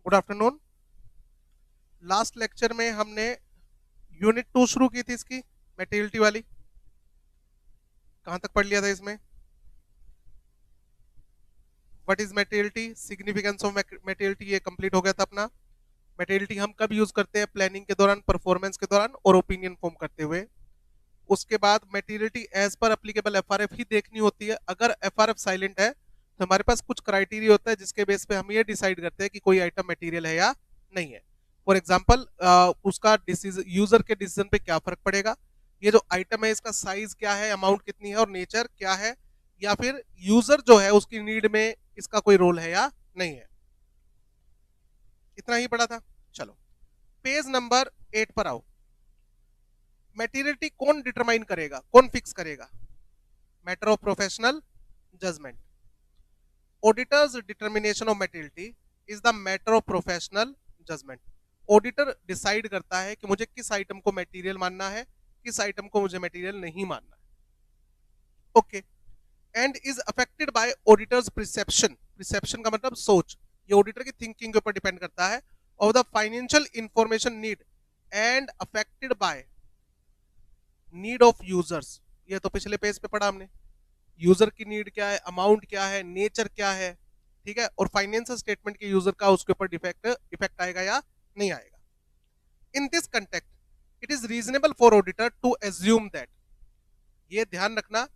Good afternoon. Last lecture में हमने unit 2 शुरू की थी इसकी मेटेरियलिटी वाली। कहां तक पढ़ लिया था इसमें? What is materiality, significance of materiality, ये कंप्लीट हो गया था अपना। मेटेरियलिटी हम कब यूज करते हैं? प्लानिंग के दौरान, परफॉर्मेंस के दौरान और ओपिनियन फॉर्म करते हुए। उसके बाद मेटेरियलिटी एज पर एप्लीकेबल एफआरएफ ही देखनी होती है। अगर एफआरएफ साइलेंट है तो हमारे पास कुछ क्राइटेरिया होता है जिसके बेस पे हम ये डिसाइड करते हैं कि कोई आइटम मटेरियल है या नहीं है। फॉर एग्जांपल उसका यूजर के डिसीजन पे क्या फर्क पड़ेगा, ये जो आइटम है इसका साइज क्या है, अमाउंट कितनी है और नेचर क्या है, या फिर यूजर जो है उसकी नीड में इसका कोई रोल है या नहीं है। इतना ही पड़ा था। चलो पेज नंबर 8 पर आओ। मेटीरियलिटी कौन डिटरमाइन करेगा, कौन फिक्स करेगा? Matter of professional judgement. Auditor's determination of materiality is the matter of professional judgement. Auditor decide करता है कि मुझे किस आइटम को मटेरियल मानना है, किस आइटम को मुझे मटेरियल नहीं मानना है। Okay. And is affected by auditors perception. Perception का मतलब सोच। ये ऑडिटर की थिंकिंग के ऊपर डिपेंड करता है। Of the financial information need and affected by need of users. ये तो पिछले पेज पे पढ़ा हमने। यूजर की नीड क्या है, अमाउंट क्या है, नेचर क्या है, ठीक है, और फाइनेंशियल स्टेटमेंट के यूजर का उसके ऊपर इफेक्ट आएगा या नहीं आएगा। In this context it is reasonable for auditor to assume that. ये ध्यान रखना,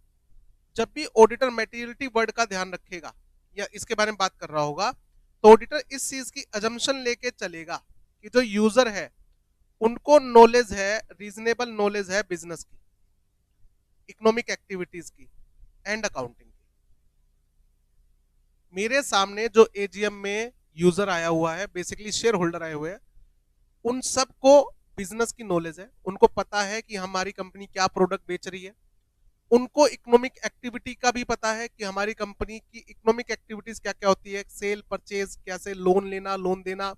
जब भी ऑडिटर मेटीरियलिटी वर्ड का ध्यान रखेगा या इसके बारे में बात कर रहा होगा तो ऑडिटर इस चीज की अजम्पशन लेके चलेगा कि जो यूजर है उनको नॉलेज है, रीजनेबल नॉलेज है बिजनेस की, इकोनॉमिक एक्टिविटीज की एंड अकाउंटिंग की। मेरे सामने जो एजीएम में यूजर आया हुआ है, बेसिकली शेयर होल्डर आए हुए हैं, उन सबको बिजनेस की नॉलेज है। उनको पता है कि हमारी कंपनी क्या प्रोडक्ट बेच रही है। उनको इकोनॉमिक एक्टिविटी का भी पता है कि हमारी कंपनी की इकोनॉमिक एक्टिविटीज क्या क्या होती है, सेल, परचेज, कैसे लोन लेना, लोन देना।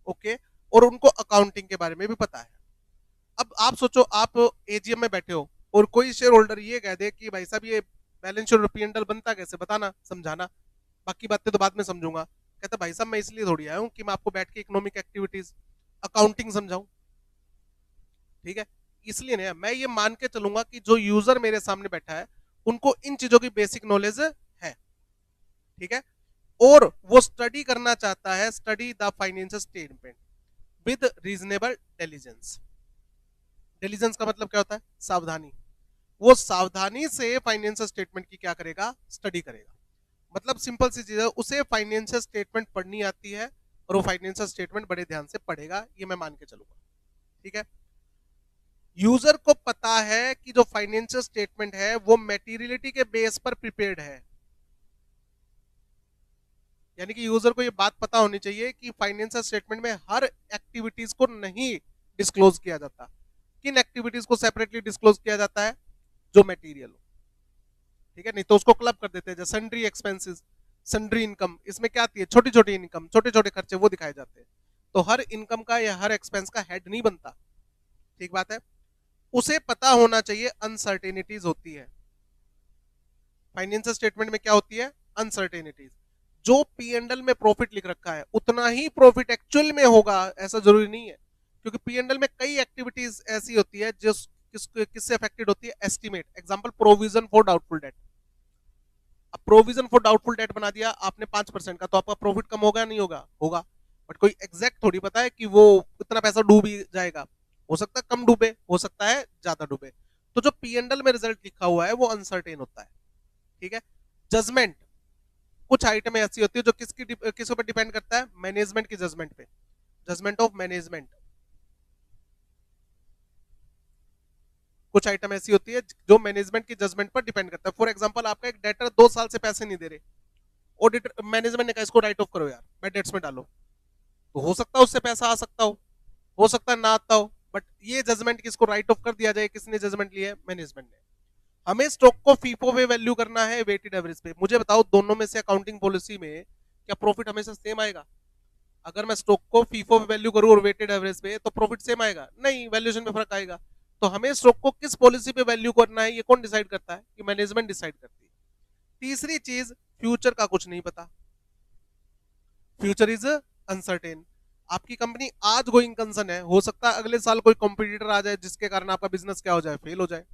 ओके। और उनको अकाउंटिंग के बारे में भी पता है। अब आप सोचो, आप एजीएम में बैठे हो और कोई शेयर होल्डर ये कह दे कि भाई साहब ये बैलेंस शीट और पी&एल बनता कैसे, बताना, समझाना, बाकी बातें तो बाद में समझूंगा। कहता भाई साहब मैं इसलिए थोड़ी आया हूँ कि मैं आपको बैठ के इकोनॉमिक एक्टिविटीज, अकाउंटिंग समझाऊं। ठीक है, इसलिए नहीं, मैं ये मान के चलूंगा कि जो यूजर मेरे सामने बैठा है उनको इन चीजों की बेसिक नॉलेज है। ठीक है, और वो स्टडी करना चाहता है, study the financial statement with reasonable diligence. Diligence का मतलब क्या होता है? सावधानी। वो सावधानी से फाइनेंशियल स्टेटमेंट की क्या करेगा? स्टडी करेगा। मतलब सिंपल सी चीज है, उसे फाइनेंशियल स्टेटमेंट पढ़नी आती है और वो फाइनेंशियल स्टेटमेंट बड़े ध्यान से पढ़ेगा, ये मैं मान के चलूंगा। ठीक है, यूजर को पता है कि जो फाइनेंशियल स्टेटमेंट है वो मेटीरियलिटी के बेस पर प्रिपेयर्ड है। यानी कि यूजर को ये बात पता होनी चाहिए कि फाइनेंशियल स्टेटमेंट में हर एक्टिविटीज को नहीं डिस्क्लोज किया जाता। किन एक्टिविटीज को सेपरेटली डिस्क्लोज किया जाता है? जो मटेरियल हो। ठीक है, नहीं तो उसको क्लब कर देते हैं। जैसे सन्ड्री एक्सपेंसेस, सन्ड्री इनकम, इसमें क्या आती है? छोटी छोटी इनकम, छोटे छोटे खर्चे वो दिखाए जाते हैं। तो हर इनकम का या हर एक्सपेंस का हेड नहीं बनता। ठीक बात है, उसे पता होना चाहिए अनसर्टेनिटीज होती है। फाइनेंशियल स्टेटमेंट में क्या होती है? अनसर्टेनिटीज। जो पी&एल में प्रॉफिट लिख रखा है उतना ही प्रॉफिट एक्चुअल में होगा ऐसा जरूरी नहीं है, क्योंकि पी&एल में कई एक्टिविटीज ऐसी होती है जो किससे अफेक्टेड होती है? Estimate. Example, provision for doubtful debt. अब प्रोविजन फॉर डाउटफुल डेट बना दिया आपने 5% का, तो आपका प्रॉफिट कम होगा नहीं होगा? होगा। बट कोई एग्जैक्ट थोड़ी पता है कि वो इतना पैसा डूब ही जाएगा। हो सकता है कम डूबे, हो सकता है ज्यादा डूबे। तो जो पी&एल में रिजल्ट लिखा हुआ है वो अनसर्टेन होता है। ठीक है, जजमेंट। कुछ आइटम ऐसी होती है जो किस ऊपर डिपेंड करता है? मैनेजमेंट की जजमेंट पे। Judgement of management. कुछ आइटम ऐसी होती है जो मैनेजमेंट की जजमेंट पर डिपेंड करता है। फॉर एग्जांपल, आपका एक डेटर 2 साल से पैसे नहीं दे रहे, ऑडिटर मैनेजमेंट ने कहा इसको राइट ऑफ करो यार, मैं डेट्स में डालो। तो हो सकता है उससे पैसा आ सकता हो सकता है ना आता हो, बट ये जजमेंट किसको राइट ऑफ कर दिया जाए? किसने जजमेंट लिया है? मैनेजमेंट ने। हमें स्टॉक को फीफो पे वैल्यू करना है, वेटेड एवरेज पे। मुझे बताओ दोनों में से अकाउंटिंग पॉलिसी में क्या प्रॉफिट हमेशा सेम आएगा? अगर मैं स्टॉक को फीफो पे वैल्यू करूं और वेटेड एवरेज पे, तो प्रॉफिट सेम आएगा? नहीं, वैल्यूएशन में फर्क आएगा। तो हमें स्टॉक को किस पॉलिसी पे वैल्यू करना है, ये कौन डिसाइड करता है? कि मैनेजमेंट डिसाइड करती है। तीसरी चीज, फ्यूचर का कुछ नहीं पता, फ्यूचर इज अनसर्टेन। आपकी कंपनी आज गोइंग कंसर्न है, हो सकता है अगले साल कोई कॉम्पिटिटर आ जाए जिसके कारण आपका बिजनेस क्या हो जाए, फेल हो जाए।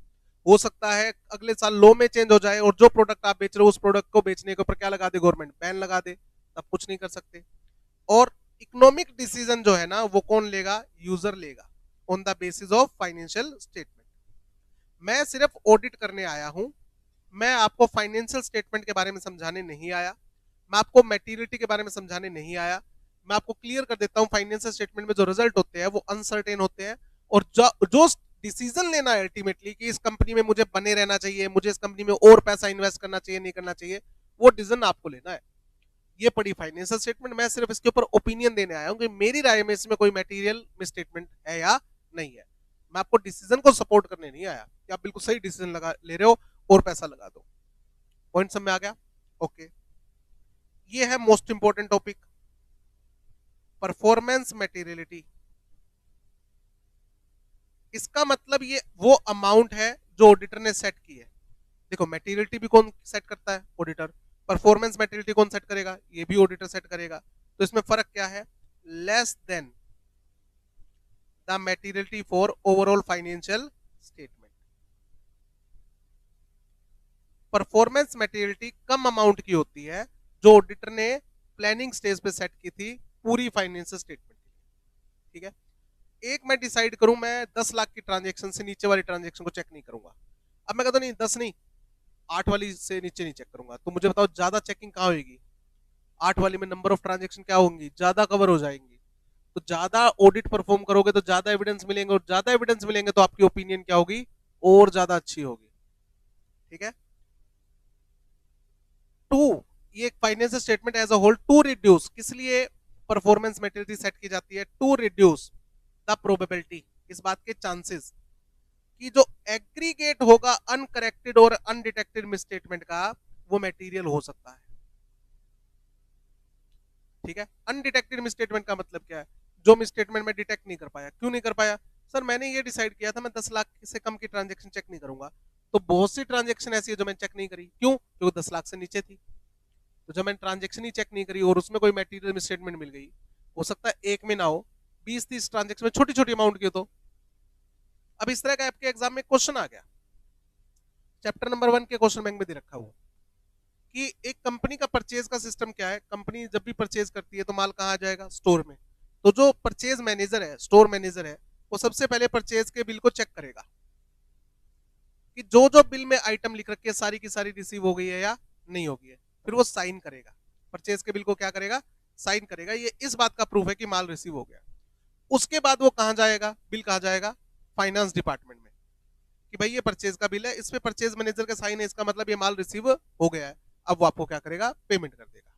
हो सकता है अगले साल लॉ में चेंज हो जाए और जो प्रोडक्ट आप बेच रहे हो उस प्रोडक्ट को बेचने के ऊपर क्या लगा दे गवर्नमेंट, बैन लगा दे, तब कुछ नहीं कर सकते। और इकोनॉमिक डिसीजन जो है ना वो कौन लेगा, यूजर लेगा, on the basis of financial statement. मैं सिर्फ ऑडिट करने आया हूं, मैं आपको फाइनेंशियल स्टेटमेंट के बारे में समझाने नहीं आया, मैं आपको मैटीरियलिटी के बारे में समझाने नहीं आया। मैं आपको क्लियर कर देता हूं फाइनेंशियल स्टेटमेंट में जो रिजल्ट होते हैं वो अनसर्टेन होते हैं, और जो डिसीजन लेना है अल्टीमेटली कि इस कंपनी में मुझे बने रहना चाहिए, मुझे इस कंपनी में और पैसा इन्वेस्ट करना चाहिए नहीं करना चाहिए, वो डिसीजन आपको लेना है। ये पड़ी फाइनेंशियल स्टेटमेंट, मैं सिर्फ इसके ऊपर ओपिनियन देने आया हूं कि मेरी राय में इसमें कोई मटेरियल मिसस्टेटमेंट है या नहीं है। मैं आपको डिसीजन को सपोर्ट करने नहीं आया कि आप बिल्कुल सही डिसीजन लगा ले रहे हो और पैसा लगा दो। पॉइंट समझ में आ गया? ओके। ये है most important topic, performance materiality. इसका मतलब ये वो अमाउंट है जो ऑडिटर ने सेट की है। देखो मटेरियलिटी भी कौन सेट करता है, ऑडिटर। परफॉर्मेंस मटेरियलिटी कौन सेट करेगा, ये भी ऑडिटर सेट करेगा। तो इसमें फर्क क्या है, less than the materiality for overall financial statement. Performance materiality come amount की होती है जो ऑडिटर ने प्लानिंग स्टेज पे सेट की थी पूरी फाइनेंशियल स्टेटमेंट के लिए। ठीक है, एक मैं डिसाइड करूं मैं 10 लाख की ट्रांजेक्शन से नीचे वाली ट्रांजेक्शन को चेक नहीं करूंगा। अब मैं कहता नहीं 10 नहीं 8 वाली से नीचे नहीं चेक करूंगा, तो मुझे बताओ ज्यादा चेकिंग कहां होगी, 8 वाली में नंबर ऑफ ट्रांजेक्शन क्या होंगी, ज्यादा कवर हो जाएंगी। तो ज्यादा ऑडिट परफॉर्म करोगे तो ज्यादा एविडेंस मिलेंगे, और ज्यादा एविडेंस मिलेंगे तो आपकी ओपिनियन क्या होगी, और ज्यादा अच्छी होगी। ठीक है। टू, ये financial statement as a whole to reduce, किस लिए परफॉर्मेंस मेटेरियलिटी सेट की जाती है, टू रिड्यूस द प्रोबेबिलिटी, इस बात के चांसेस कि जो एग्रीगेट होगा अनकरेक्टेड और अनडिटेक्टेड मिसस्टेटमेंट का वो मटेरियल हो सकता है। ठीक है, अनडिटेक्टेड मिसस्टेटमेंट का मतलब क्या है, जो मिसस्टेटमेंट में डिटेक्ट नहीं कर पाया। क्यों नहीं कर पाया, सर मैंने ये डिसाइड किया था मैं 10 लाख से कम की ट्रांजेक्शन चेक नहीं करूंगा, तो बहुत सी ट्रांजेक्शन ऐसी है जो मैंने चेक नहीं करी, क्यों, क्योंकि 10 लाख से नीचे थी। तो जब मैंने ट्रांजेक्शन ही चेक नहीं करी और उसमें कोई मटेरियल मिसस्टेटमेंट मिल गई, हो सकता है एक में ना हो, 20-30 ट्रांजेक्शन में छोटी छोटी अमाउंट की हो। तो अब इस तरह का आपके एग्जाम में क्वेश्चन आ गया, चैप्टर नंबर 1 के क्वेश्चन बैंक में दे रखा हुआ कि एक कंपनी का परचेज का सिस्टम क्या है। कंपनी जब भी परचेज करती है तो माल कहाँ जाएगा, स्टोर में। तो जो परचेज मैनेजर है, स्टोर मैनेजर है, वो सबसे पहले परचेज के बिल को चेक करेगा कि जो जो बिल में आइटम लिख रखी है सारी की सारी रिसीव हो गई है या नहीं हो गई है। फिर वो साइन करेगा, परचेज के बिल को क्या करेगा, साइन करेगा, ये इस बात का प्रूफ है कि माल रिसीव हो गया। उसके बाद वो कहाँ जाएगा, बिल कहाँ जाएगा, फाइनेंस डिपार्टमेंट में, कि भाई ये परचेज का बिल है, इस पे परचेज मैनेजर का साइन है, इसका मतलब ये माल रिसीव हो गया है। अब वो आपको क्या करेगा, पेमेंट कर देगा।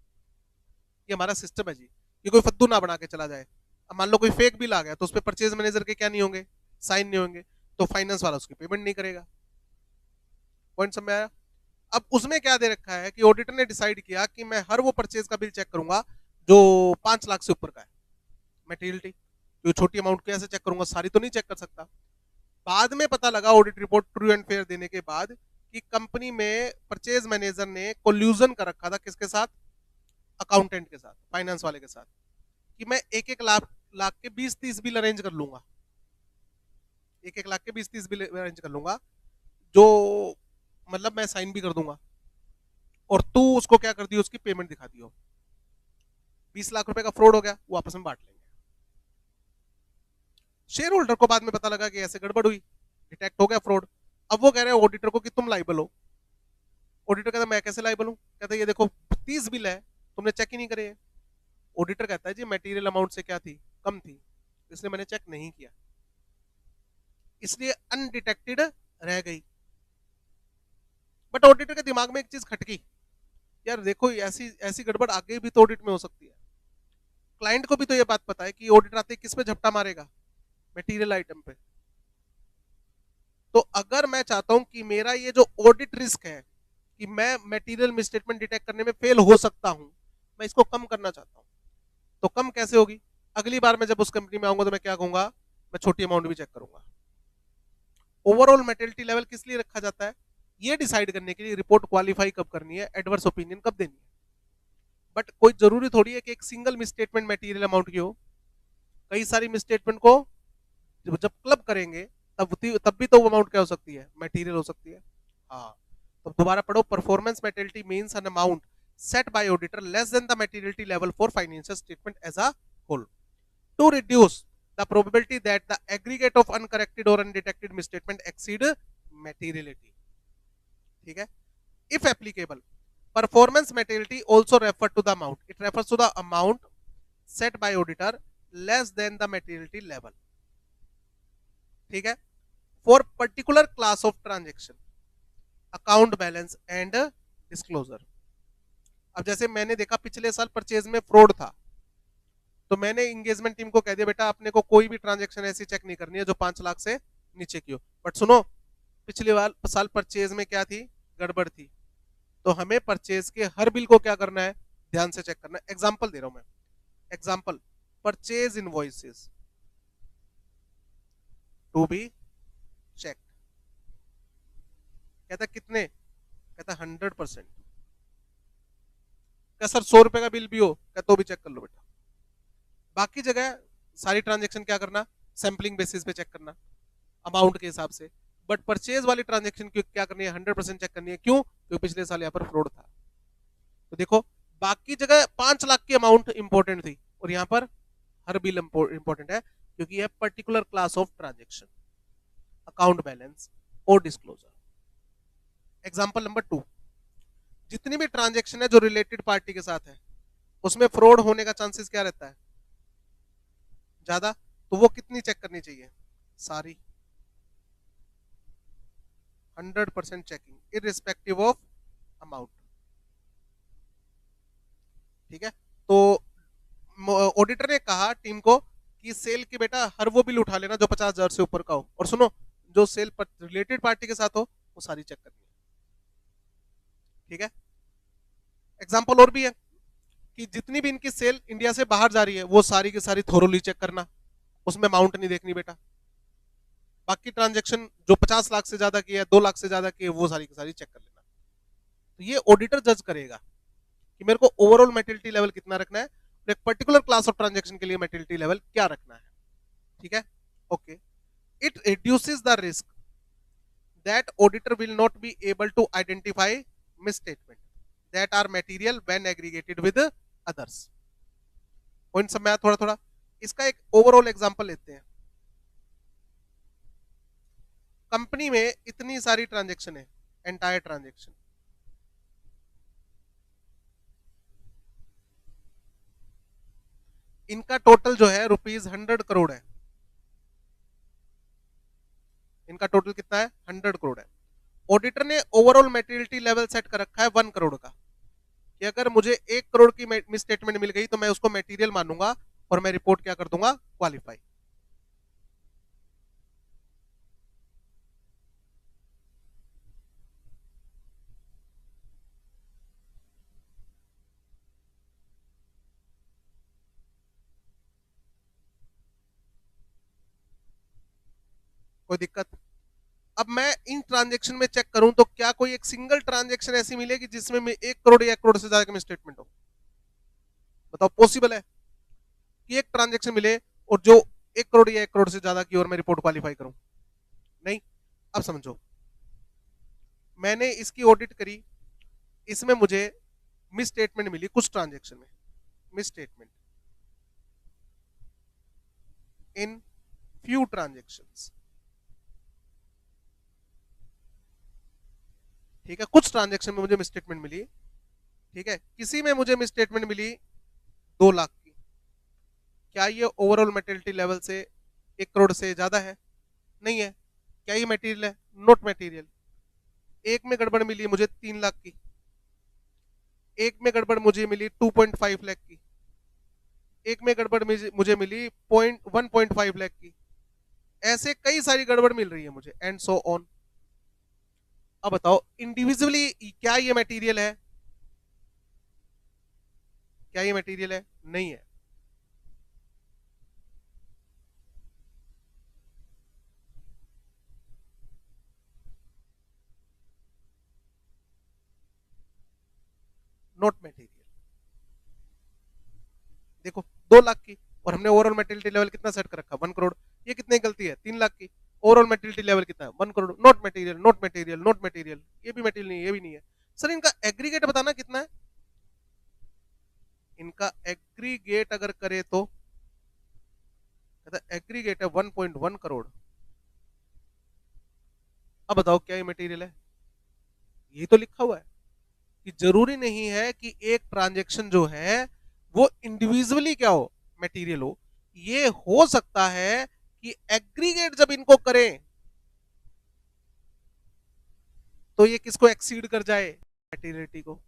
ये हमारा सिस्टम है जी, ये कोई फद्दू ना बना के चला जाए। अब मान लो कोई फेक बिल आ गया तो उस पर परचेज मैनेजर के क्या नहीं होंगे, साइन नहीं होंगे, तो फाइनेंस वाला उसकी पेमेंट नहीं करेगा। पॉइंट समझ आया? अब उसमें क्या दे रखा है कि ऑडिटर ने डिसाइड किया कि मैं हर वो परचेज का बिल चेक करूंगा जो 5 लाख से ऊपर का है मटेरियलिटी, तो छोटी अमाउंट कैसे चेक करूंगा, सारी तो नहीं चेक कर सकता। बाद में पता लगा audit report true and fair देने के बाद कि कंपनी में परचेज मैनेजर ने कोल्यूजन कर रखा था, किसके साथ, अकाउंटेंट के साथ, फाइनेंस वाले के साथ, कि मैं एक एक लाख लाख के 20-30 बिल अरेंज कर लूंगा, एक एक लाख के 20-30 बिल अरेंज कर लूंगा, जो मतलब मैं साइन भी कर दूंगा, और तू उसको क्या कर दियो, उसकी पेमेंट दिखा दियो। 20 लाख रुपए का फ्रॉड हो गया, वो आपस में बांट लेंगे। शेयर होल्डर को बाद में पता लगा कि ऐसे गड़बड़ हुई, डिटेक्ट हो गया फ्रॉड। अब वो कह रहे हैं ऑडिटर को कि तुम लाइबल हो। ऑडिटर कहता मैं कैसे लाइबल हूं, कहता ये देखो 30 बिल है, तुमने चेक ही नहीं करे। ऑडिटर कहता है जी मटेरियल अमाउंट से क्या थी, कम थी, इसलिए मैंने चेक नहीं किया, इसलिए अनडिटेक्टेड रह गई। बट ऑडिटर के दिमाग में एक चीज खटकी, यार देखो ऐसी ऐसी गड़बड़ आगे भी तो ऑडिट में हो सकती है। क्लाइंट को भी तो ये बात पता है कि ऑडिटर आते किस पे झपटा मारेगा, मटेरियल आइटम पे। तो अगर मैं चाहता हूं कि मेरा ये जो ऑडिट रिस्क है कि मैं मटेरियल मिसस्टेटमेंट डिटेक्ट करने में फेल हो सकता हूं, मैं इसको कम करना चाहता हूं। तो कम कैसे होगी, अगली बार मैं जब उस कंपनी में आऊंगा तो मैं क्या कहूंगा, मैं छोटी अमाउंट भी चेक करूंगा। ओवरऑल मटेरियलिटी लेवल किस लिए रखा जाता है, ये डिसाइड करने के लिए रिपोर्ट क्वालिफाई कब करनी है, एडवर्स ओपिनियन कब देनी है। बट कोई जरूरी थोड़ी है कि एक सिंगल मिसस्टेटमेंट मटेरियल अमाउंट की हो, कई सारी मिसस्टेटमेंट को जब क्लब करेंगे तब भी तो वो अमाउंट क्या हो सकती है, मटेरियल हो सकती है। हाँ, तो दोबारा पढ़ो, performance materiality means an amount set by auditor less than the materiality level for financial statement as a whole to reduce the probability that the aggregate of uncorrected or undetected misstatement exceed materiality। ठीक है, if applicable, performance materiality also refer to the amount, it refers to the amount set by auditor less than the materiality level। ठीक है, for particular class of transaction, account balance and disclosure। अब जैसे मैंने देखा पिछले साल purchase में fraud था, तो मैंने इंगेजमेंट टीम को कह दिया बेटा अपने को कोई भी ट्रांजैक्शन ऐसी चेक नहीं करनी है जो 5 लाख से नीचे की हो। बट सुनो, पिछले साल परचेज में क्या थी, गड़बड़ थी, तो हमें परचेज के हर बिल को क्या करना है, ध्यान से चेक करना है। एग्जाम्पल दे रहा हूं मैं, example, purchase invoices to be check, कहता कितने, कहता 100%। क्या सर 100 रुपए का बिल भी हो, क्या तो भी चेक कर लो बेटा। बाकी जगह सारी ट्रांजेक्शन क्या करना, सैम्पलिंग बेसिस पे चेक करना, अमाउंट के हिसाब से। बट परचेज वाली ट्रांजेक्शन की क्या करनी है, 100% चेक करनी है। क्यों, क्योंकि पिछले साल यहाँ पर फ्रॉड था। तो देखो, बाकी जगह 5 लाख की अमाउंट इंपॉर्टेंट थी और यहाँ पर हर बिल इंपॉर्टेंट है, क्योंकि यह particular class of transaction, account balance और डिस्क्लोजर। एग्जाम्पल नंबर 2, जितनी भी ट्रांजेक्शन है जो रिलेटेड पार्टी के साथ है, उसमें फ्रॉड होने का चांसेस क्या रहता है, ज्यादा। तो वो कितनी चेक करनी चाहिए, सारी 100% चेकिंग इररिस्पेक्टिव ऑफ अमाउंट। ठीक है, तो ऑडिटर ने कहा टीम को कि सेल की बेटा हर वो बिल उठा लेना जो 50,000 से ऊपर का हो, और सुनो जो सेल रिलेटेड पार्टी के साथ हो वो सारी चेक करनी है। ठीक है, एग्जाम्पल और भी है कि जितनी भी इनकी सेल इंडिया से बाहर जा रही है वो सारी की सारी थोरोली चेक करना, उसमें अमाउंट नहीं देखनी बेटा। बाकी ट्रांजेक्शन जो 50 लाख से ज्यादा की है, 2 लाख से ज्यादा की है, वो सारी की सारी चेक कर लेना। तो ये ऑडिटर जज करेगा कि मेरे को ओवरऑल मेटिलिटी लेवल कितना रखना है और एक पर्टिकुलर क्लास ऑफ ट्रांजेक्शन के लिए मेटिलिटी लेवल क्या रखना है। ठीक है, okay. It reduces the risk that auditor will not be able to identify misstatement that are material when aggregated with others. Point समझ थोड़ा थोड़ा। इसका एक ओवरऑल एग्जांपल लेते हैं। कंपनी में इतनी सारी ट्रांजेक्शन है, एंटायर ट्रांजेक्शन, इनका टोटल जो है ₹100 करोड़ है। इनका टोटल कितना है, 100 करोड़ है। ऑडिटर ने ओवरऑल मेटेरियलिटी लेवल सेट कर रखा है 1 करोड़ का, कि अगर मुझे 1 करोड़ की मिस स्टेटमेंट मिल गई तो मैं उसको मेटीरियल मानूंगा और मैं रिपोर्ट क्या कर दूंगा, क्वालिफाई। कोई दिक्कत। अब मैं इन ट्रांजेक्शन में चेक करूं तो क्या कोई एक सिंगल ट्रांजेक्शन ऐसी मिलेगी जिसमें 1 करोड़ या 1 करोड़ से ज्यादा की मिस स्टेटमेंट हो, बताओ पॉसिबल है कि एक ट्रांजेक्शन मिले और जो 1 करोड़ या 1 करोड़ से ज्यादा की और मैं रिपोर्ट क्वालिफाई करूं, नहीं। अब समझो, मैंने इसकी ऑडिट करी, इसमें मुझे मिस स्टेटमेंट मिली कुछ ट्रांजेक्शन में, miss statement in few transactions. ठीक है, कुछ ट्रांजेक्शन में मुझे मिस स्टेटमेंट मिली। ठीक है, किसी में मुझे मिस स्टेटमेंट मिली 2 लाख की। क्या ये ओवरऑल मेटेरियलिटी लेवल से 1 करोड़ से ज्यादा है, नहीं है। क्या ये मटेरियल है, नॉट मटेरियल। एक में गड़बड़ मिली मुझे 3 लाख की, एक में गड़बड़ मुझे मिली 2.5 लाख की, एक में गड़बड़ मुझे मिली 1.5 लाख की। ऐसे कई सारी गड़बड़ मिल रही है मुझे, एंड सो ऑन। अब बताओ इंडिविजुअली क्या ये मटेरियल है, क्या ये मटेरियल है, नहीं है। Not material. देखो 2 लाख की और हमने ओवरऑल मेटेरियलिटी लेवल कितना सेट कर रखा, 1 करोड़। ये कितनी गलती है, 3 लाख की। ओवरऑल मेटेरियलिटी लेवल कितना है, 1 crore. Not material, not material, not material, ये भी मटेरियल नहीं है, ये भी नहीं है। सर इनका एग्रीगेट बताना कितना है, इनका एग्रीगेट अगर करे तो एग्रीगेट है 1.1 करोड़। अब बताओ क्या ये मटेरियल है, ये तो लिखा हुआ है कि जरूरी नहीं है कि एक ट्रांजैक्शन जो है वो इंडिविजुअली क्या हो, मटेरियल हो। ये हो सकता है कि एग्रीगेट जब इनको करें तो ये किसको एक्सीड कर जाए, मटेरियलिटी को।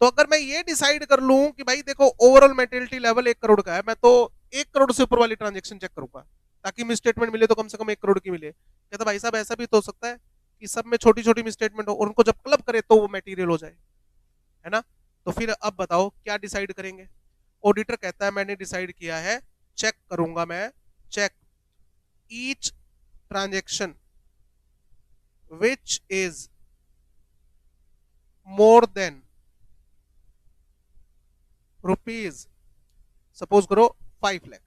तो अगर मैं ये डिसाइड कर लूं कि भाई देखो ओवरऑल मटेरियलिटी लेवल 1 करोड़ का है, मैं तो 1 करोड़ से ऊपर वाली ट्रांजैक्शन चेक करूंगा ताकि मिसस्टेटमेंट मिले तो कम से कम 1 करोड़ की मिले। कहता भाई साहब ऐसा भी तो हो सकता है कि सब में छोटी छोटी मिसस्टेटमेंट हो और उनको जब क्लब करे तो वो मटेरियल हो जाए, है ना। तो फिर अब बताओ क्या डिसाइड करेंगे। ऑडिटर कहता है मैंने डिसाइड किया है, चेक करूंगा मैं, check each transaction which is more than rupees, suppose करो 5 लाख।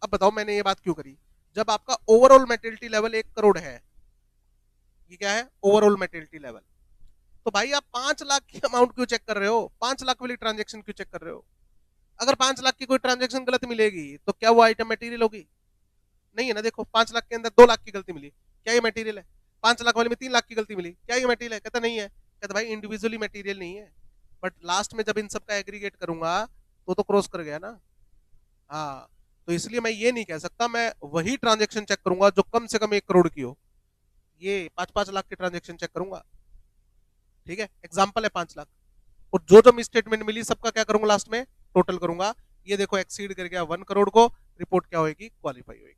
अब बताओ मैंने ये बात क्यों करी, जब आपका ओवरऑल मेटेरियलिटी लेवल 1 करोड़ है, ये क्या है ओवरऑल मेटेरियलिटी लेवल, तो भाई आप 5 लाख की अमाउंट क्यों चेक कर रहे हो, 5 लाख वाली ट्रांजैक्शन क्यों चेक कर रहे हो। अगर 5 लाख की कोई ट्रांजैक्शन गलत मिलेगी तो क्या वो आइटम मटेरियल होगी, नहीं है ना। देखो 5 लाख के अंदर 2 लाख की गलती मिली, क्या ये मटेरियल है। 5 लाख वाले में 3 लाख की गलती मिली, क्या ये मटेरियल है, कहता नहीं है। कहता भाई इंडिविजुअली मटेरियल नहीं है, बट लास्ट में जब इन सब का एग्रीगेट करूंगा तो क्रॉस कर गया ना। हाँ, तो इसलिए मैं ये नहीं कह सकता, मैं वही ट्रांजैक्शन चेक करूंगा जो कम से कम 1 करोड़ की हो, ये 5-5 लाख की ट्रांजैक्शन चेक करूंगा, ठीक है। एग्जाम्पल है 5 लाख, और जो जो मिस स्टेटमेंट मिली सबका क्या करूंगा लास्ट में, टोटल करूंगा। ये देखो एक्सीड कर गया 1 करोड़ को, रिपोर्ट क्या होगी, क्वालिफाई होगी।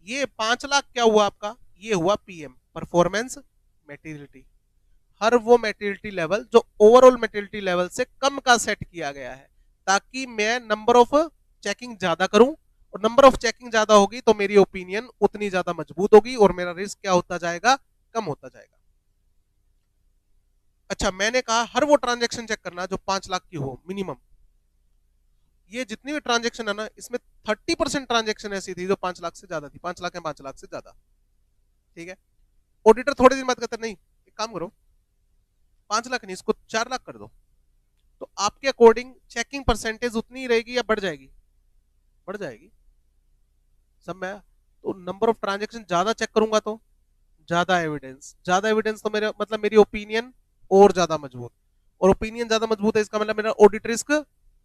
ये 5 लाख क्या हुआ आपका, ये हुआ पीएम, परफॉर्मेंस मेटेरियलिटी। हर वो मेटेरियलिटी लेवल जो ओवरऑल मेटेरियलिटी लेवल से कम का सेट किया गया है, ताकि मैं नंबर ऑफ चेकिंग ज्यादा करूं, और नंबर ऑफ चेकिंग ज्यादा होगी तो मेरी ओपिनियन उतनी ज्यादा मजबूत होगी और मेरा रिस्क क्या होता जाएगा, कम होता जाएगा। अच्छा मैंने कहा हर वो ट्रांजैक्शन चेक करना जो 5 लाख की हो मिनिमम। ये जितनी भी ट्रांजैक्शन है ना, इसमें 30% ट्रांजैक्शन ऐसी थी जो 5 लाख से ज्यादा थी, 5 लाख या 5 लाख से ज्यादा, ठीक है। ऑडिटर थोड़े दिन बाद कहते नहीं एक काम करो, 5 लाख नहीं इसको 4 लाख कर दो। तो आपके अकॉर्डिंग चेकिंग परसेंटेज उतनी ही रहेगी या बढ़ जाएगी, बढ़ जाएगी, सब में। तो नंबर ऑफ ट्रांजैक्शन ज्यादा चेक करूंगा तो ज्यादा एविडेंस, ज्यादा एविडेंस तो मेरे मतलब मेरी ओपिनियन और ज्यादा मजबूत, और ओपिनियन ज्यादा मजबूत है इसका मतलब मेरा ऑडिट रिस्क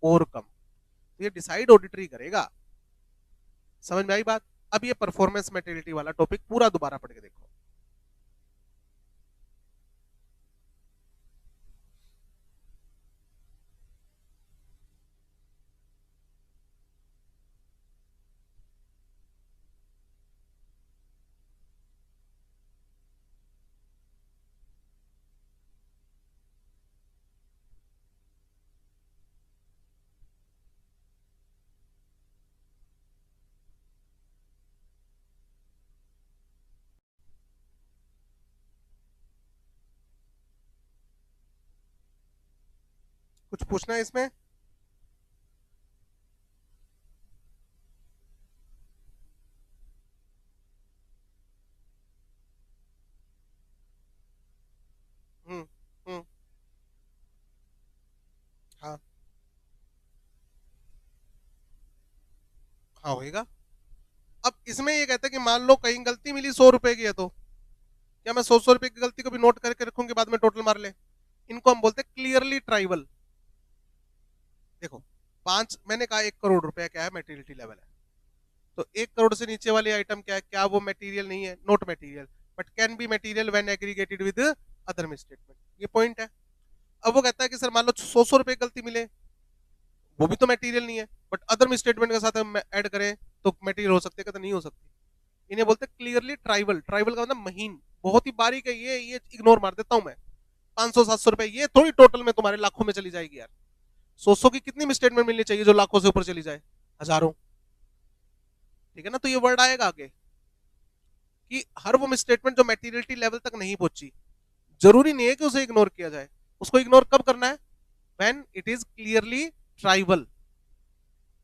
और कम। तो ये डिसाइड ऑडिटर ही करेगा, समझ में आई बात। अब ये परफॉर्मेंस मेटेरियलिटी वाला टॉपिक पूरा दोबारा पढ़ के देखो। कुछ पूछना है इसमें, हम्म हम्म, हाँ हाँ होएगा। अब इसमें ये कहता है कि मान लो कहीं गलती मिली 100 रुपए की है, तो क्या मैं 100 रुपए की गलती को भी नोट करके रखूंगी बाद में टोटल मार ले। इनको हम बोलते हैं क्लियरली ट्राइबल। देखो 5 मैंने कहा 1 करोड़ रुपया क्या है मेटेरियलिटी लेवल है, तो 1 करोड़ से नीचे वाली आइटम क्या है, क्या वो मटेरियल नहीं है, not material, but can be material when aggregated with other statement, ये पॉइंट है। अब वो कहता है कि सर मान लो 100 रुपए गलती मिले, वो भी तो मटेरियल नहीं है, बट अदर स्टेटमेंट के साथ हम ऐड करें तो मटेरियल हो सकते हैं, तो नहीं हो सकती। इन्हें बोलते हैं क्लियरली ट्राइबल। ट्राइबल का मतलब महीन, बहुत ही बारीक है, ये इग्नोर मार देता हूं मैं। 500-700 रुपए ये थोड़ी टोटल में तुम्हारे लाखों में चली जाएगी यार। 100 की कितनी स्टेटमेंट मिलनी चाहिए जो लाखों से ऊपर चली जाए, हजारों, ठीक है ना। तो ये वर्ड आएगा आगे कि हर वो स्टेटमेंट जो मेटीरियलिटी लेवल तक नहीं पहुंची, जरूरी नहीं है कि उसे इग्नोर किया जाए। उसको इग्नोर कब करना है, when it is clearly tribal,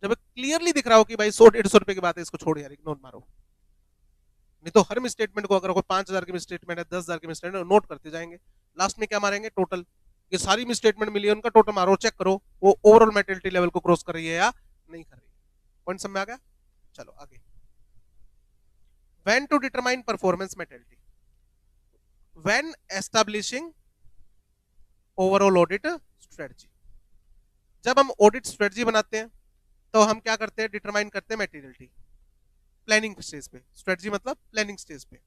जब क्लियरली दिख रहा हो कि भाई 100-150 रुपए की बात है, इसको छोड़ यार, इग्नोर मारो। नहीं तो हर मिसस्टेटमेंट को, अगर कोई 5,000 की मिसस्टेटमेंट है, 10,000 की मिसस्टेटमेंट, नोट करते जाएंगे, लास्ट में क्या मारेंगे, टोटल। ये सारी मिसस्टेटमेंट मिली है, उनका टोटल मारो, चेक करो वो ओवरऑल मेटेरियलिटी लेवल को क्रॉस कर रही है या नहीं कर रही है। पॉइंट समझ में आ गया? चलो आगे। When to determine performance materiality, when establishing overall audit strategy. जब हम ऑडिट स्ट्रेटजी बनाते हैं तो हम क्या करते हैं, डिटरमाइन करते हैं मेटेरियलिटी प्लानिंग स्टेज पे। स्ट्रेटजी मतलब प्लानिंग स्टेज पे।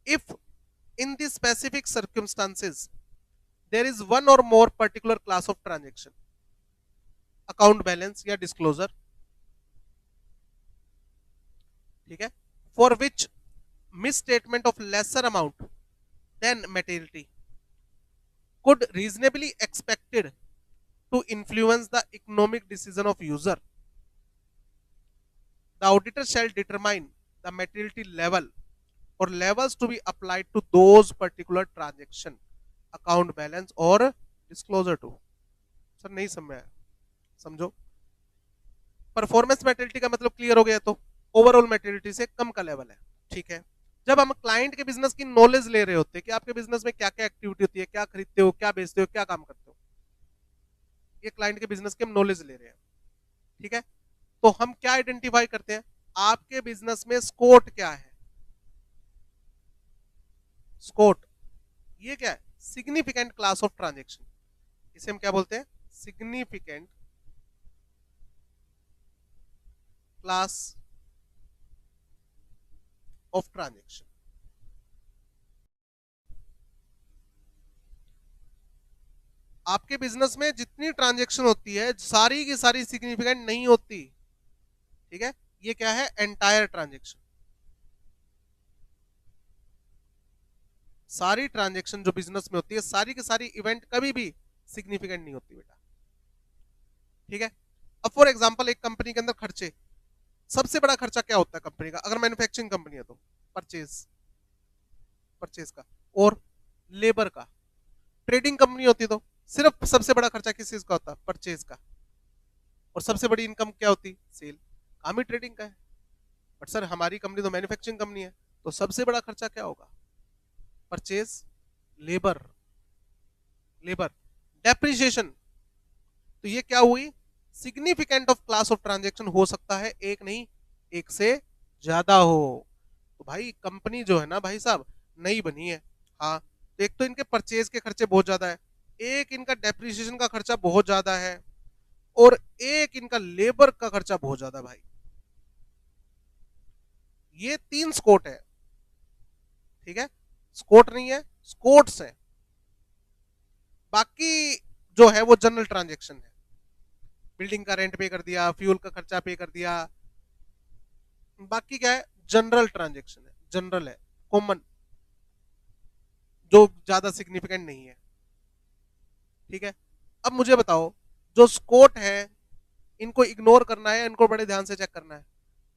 If in the specific circumstances there is one or more particular class of transaction, account balance या डिस्क्लोजर, ठीक है, for which misstatement of lesser amount than materiality could reasonably expected to influence the economic decision of user, the auditor shall determine the materiality level or levels to be applied to those particular transaction, account balance or disclosure to। Sir नहीं समझ, समझो। Performance materiality का मतलब clear हो गया, तो overall materiality से कम का लेवल है, ठीक है। जब हम क्लाइंट के बिजनेस की नॉलेज ले रहे होते हैं कि आपके बिजनेस में क्या क्या एक्टिविटी होती है, क्या खरीदते हो, क्या बेचते हो, क्या काम करते हो, ये क्लाइंट के बिजनेस की हम नॉलेज ले रहे हैं, ठीक है। तो हम क्या आइडेंटिफाई करते हैं, आपके बिजनेस में स्कोट क्या है। स्कोट ये क्या है, सिग्निफिकेंट क्लास ऑफ ट्रांजेक्शन, इसे हम क्या बोलते हैं, सिग्निफिकेंट क्लास ऑफ ट्रांजेक्शन। आपके बिजनेस में जितनी ट्रांजेक्शन होती है सारी की सारी सिग्निफिकेंट नहीं होती, ठीक है। ये क्या है, एंटायर ट्रांजेक्शन। सारी ट्रांजेक्शन जो बिजनेस में होती है, सारी की सारी इवेंट कभी भी सिग्निफिकेंट नहीं होती बेटा, ठीक है। अब फॉर एग्जांपल एक कंपनी के अंदर खर्चे, सबसे बड़ा खर्चा क्या होता है कंपनी का, अगर मैन्युफैक्चरिंग कंपनी है तो परचेज, परचेज का और लेबर का। ट्रेडिंग कंपनी होती तो सिर्फ सबसे बड़ा खर्चा किस चीज का होता, परचेज का, और सबसे बड़ी इनकम क्या होती, सेल। काम ही ट्रेडिंग का है। बट सर हमारी कंपनी तो मैन्युफैक्चरिंग कंपनी है, तो सबसे बड़ा खर्चा क्या होगा, परचेज, लेबर, लेबर, डेप्रिसिएशन। तो ये क्या हुई, significant of class of transaction हो सकता है, एक नहीं एक से ज्यादा हो। तो भाई कंपनी जो है ना भाई साहब नई बनी है, हाँ, तो एक तो इनके परचेज के खर्चे बहुत ज्यादा है, एक इनका डेप्रिसिएशन का खर्चा बहुत ज्यादा है, और एक इनका लेबर का खर्चा बहुत ज्यादा। भाई ये 3 स्कोट है, ठीक है, स्कोट नहीं है, स्कोट्स है। बाकी जो है वो जनरल ट्रांजेक्शन है, बिल्डिंग का रेंट पे कर दिया, फ्यूल का खर्चा पे कर दिया, बाकी क्या है, जनरल ट्रांजेक्शन है, जनरल है, कॉमन, जो ज्यादा सिग्निफिकेंट नहीं है, ठीक है। अब मुझे बताओ, जो स्कोट है इनको इग्नोर करना है, इनको बड़े ध्यान से चेक करना है,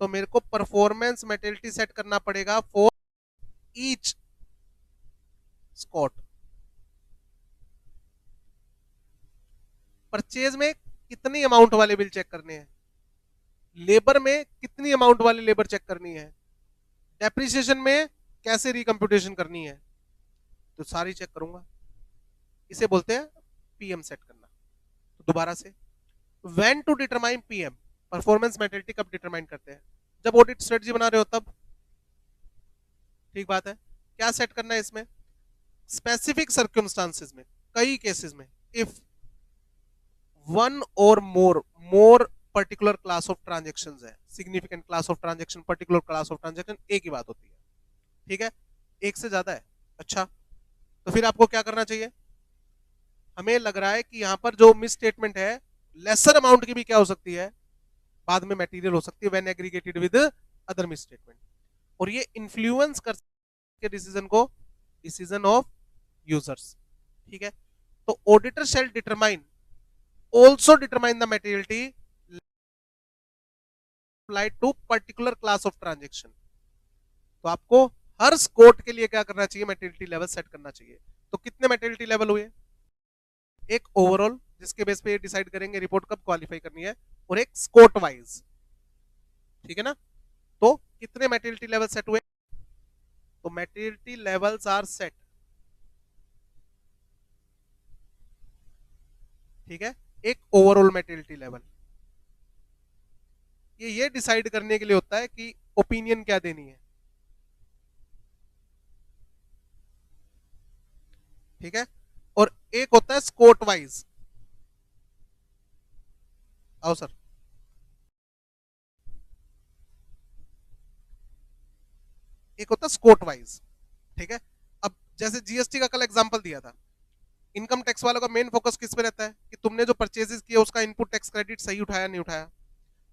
तो मेरे को परफॉर्मेंस मेटेरियलिटी सेट करना पड़ेगा फॉर ईच स्कोट। परचेज में कितनी अमाउंट वाले बिल चेक करने हैं, लेबर में कितनी अमाउंट वाली लेबर चेक करनी है, डेप्रिसिएशन में कैसे रिकम्प्यूटेशन करनी है, तो सारी चेक करूंगा। इसे बोलते हैं पीएम सेट करना। तो दोबारा से, when to determine PM, performance materiality कब डिटरमाइन करते हैं, जब ऑडिट स्ट्रेटजी बना रहे हो तब, ठीक बात है। क्या सेट करना है इसमें, स्पेसिफिक सर्कमस्टांसेस में, कई केसेस में, if one or more particular class of transaction है, significant class of transaction, particular class of transaction एक ही बात होती है, ठीक है, एक से ज्यादा है। अच्छा, तो फिर आपको क्या करना चाहिए, हमें लग रहा है कि यहां पर जो मिस स्टेटमेंट है लेसर अमाउंट की भी क्या हो सकती है, बाद में मटेरियल हो सकती है, when aggregated with other miss statement, और ये इन्फ्लुएंस कर के डिसीजन को, डिसीजन ऑफ यूजर्स, ठीक है। तो auditor shall determine, also determine the materiality applied to particular class of transaction। तो आपको हर स्कोट के लिए क्या करना चाहिए, मेटेरियलिटी लेवल सेट करना चाहिए। तो कितने मेटेरियलिटी लेवल हुए, एक ओवरऑल, जिसके बेस पे डिसाइड करेंगे रिपोर्ट कब क्वालिफाई करनी है, और एक स्कोट वाइज, ठीक है ना। तो कितने मैटेरियलिटी लेवल सेट हुए, तो मैटेरियलिटी लेवल्स आर सेट, ठीक है। एक ओवरऑल मैटेरियलिटी लेवल ये डिसाइड करने के लिए होता है कि ओपिनियन क्या देनी है, ठीक है। और एक होता है स्कोट वाइज, आओ सर, एक होता है स्कोट वाइज, ठीक है। अब जैसे जीएसटी का कल एग्जांपल दिया था, इनकम टैक्स वालों का मेन फोकस किस पे रहता है कि तुमने जो परचेजेस किए उसका इनपुट टैक्स क्रेडिट सही उठाया नहीं उठाया,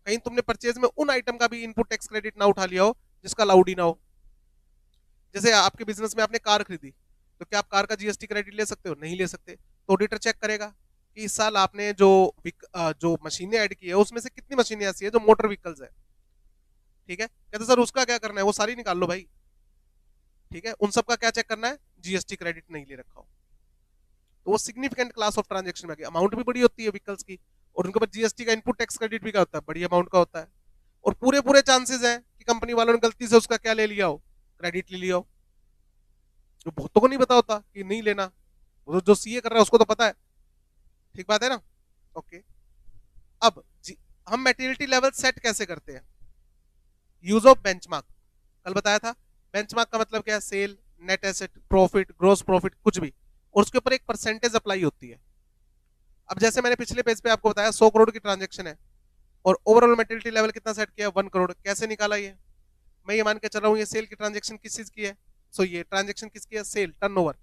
कहीं तुमने परचेज में उन आइटम का भी इनपुट टैक्स क्रेडिट ना उठा लिया हो जिसका अलाउड ही ना हो। जैसे आपके बिजनेस में आपने कार खरीदी, तो क्या आप कार का जीएसटी क्रेडिट ले सकते हो, नहीं ले सकते, तो ऑडिटर चेक करेगा कि इस साल आपने जो मशीनें ऐड की है उसमें से कितनी मशीनें ऐसी है जो मोटर व्हीकल्स है, ठीक है। कहते सर उसका क्या करना है, वो सारी निकाल लो भाई, ठीक है। उन सब का क्या चेक करना है, जीएसटी क्रेडिट नहीं ले रखा हो, तो वो सिग्निफिकेंट क्लास ऑफ ट्रांजेक्शन में, अमाउंट भी बड़ी होती है व्हीकल्स की, और उनके ऊपर जीएसटी का इनपुट टैक्स क्रेडिट भी क्या होता है, बड़ी अमाउंट का होता है, और पूरे पूरे चांसेस हैं कि कंपनी वालों ने गलती से उसका क्या ले लिया हो, क्रेडिट ले लिया हो, जो बहुतों को नहीं पता होता कि नहीं लेना, जो सीए कर रहा है उसको तो पता है, ठीक बात है ना। ओके, अब हम मैटेरियलिटी लेवल सेट कैसे करते हैं, यूज ऑफ बेंचमार्क, कल बताया था। बेंचमार्क का मतलब क्या है, sale, net asset, profit, gross profit, कुछ भी, और उसके ऊपर एक परसेंटेज अप्लाई होती है। अब जैसे मैंने पिछले पेज पे आपको बताया 100 करोड़ की ट्रांजेक्शन है, और ओवरऑल मैटेरियलिटी लेवल कितना सेट किया, 1 करोड़, कैसे निकाला ये, मैं ये मान के चल रहा हूँ ये सेल की ट्रांजेक्शन किस चीज की है, सो ये ट्रांजेक्शन किसकी है, सेल, टर्नओवर,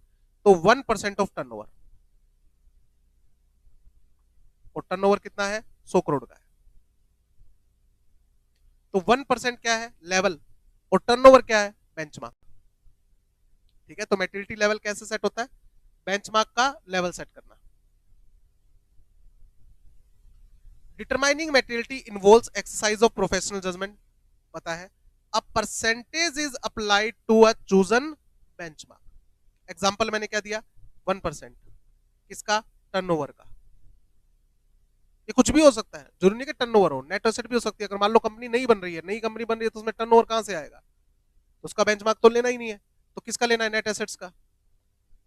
तो 1% ऑफ टर्नओवर, और टर्नओवर कितना है, 100 करोड़ का है, तो 1% क्या है, लेवल, और टर्नओवर क्या है, बेंचमार्क, ठीक है। तो मैटेरियलिटी लेवल कैसे सेट होता है, बेंचमार्क का लेवल सेट करना। Determining materiality involves exercise of professional judgement, पता है। A percentage is applied to a chosen benchmark, example मैंने क्या दिया, 1%, किसका, टर्नओवर का, ये कुछ भी हो सकता है, जरूरी नहीं कि टर्नओवर हो, नेट एसेट भी हो सकती है, अगर मान लो कंपनी नहीं बन रही है, नई कंपनी बन रही है, तो उसमें टर्नओवर कहां से आएगा, तो उसका बेंचमार्क तो लेना ही नहीं है, तो किसका लेना है, नेट एसेट्स का।